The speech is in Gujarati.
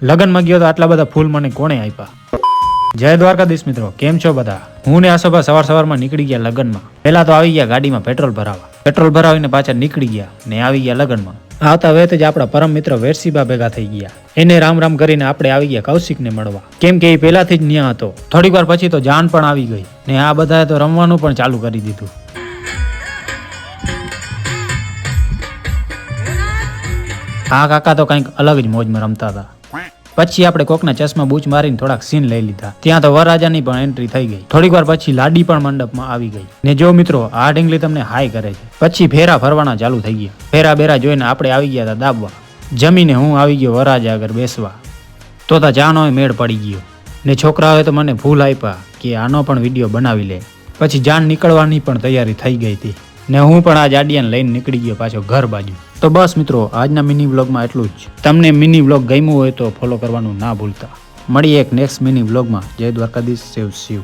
લગનમાં ગયો તો આટલા બધા ફૂલ મને કોણે આપ્યા? જય દ્વારકાધીશ મિત્રો, કેમ છો બધા? હું ને આસોબા સવારમાં નીકળી ગયા લગનમાં. પેલા તો આવી ગયા ગાડીમાં પેટ્રોલ ભરાવા. પેટ્રોલ ભરાવીને પાછા નીકળી ગયા ને આવી ગયા લગનમાં. આવતા વેત જ આપણા પરમ મિત્ર વેરસીબા ભેગા થઈ ગયા. એને રામ રામ કરીને આપણે આવી ગયા કૌશિકને મળવા, કેમ કે એ પેલાથી જ ન્યા હતો. થોડીક વાર પછી તો જાન પણ આવી ગઈ ને આ બધાએ તો રમવાનું પણ ચાલુ કરી દીધું. આ કાકા તો કંઈક અલગ જ મોજમાં રમતા હતા. પછી આપણે કોકના ચશ્મા બૂચ મારીને થોડાક સીન લઈ લીધા. ત્યાં તો વરરાજાની પણ એન્ટ્રી થઈ ગઈ. થોડીક વાર પછી લાડી પણ મંડપમાં આવી ગઈ ને જો મિત્રો આ ઢીંગલી તમને હાય કરે છે. પછી ફેરા ફરવાના ચાલુ થઈ ગયા. ફેરા બેરા જોઈને આપણે આવી ગયા હતા દાબવા. જમીને હું આવી ગયો વરરાજા આગળ બેસવા. તો ચાનો મેળ પડી ગયો ને છોકરાઓએ તો મને ભૂલ આપ્યા કે આનો પણ વિડીયો બનાવી લે. પછી જાન નીકળવાની પણ તૈયારી થઈ ગઈ હતી ને હું પણ આ જાડિયાને લઈને નીકળી ગયો પાછો ઘર બાજુ. તો બસ મિત્રો, આજના મિની વ્લોગમાં એટલું જ. તમને મિની વ્લોગ ગમ્યું હોય તો ફોલો કરવાનું ના ભૂલતા. મળીએ એક નેક્સ્ટ મિની વ્લોગમાં. જય દ્વારકાધીશ, શિવ શિવ.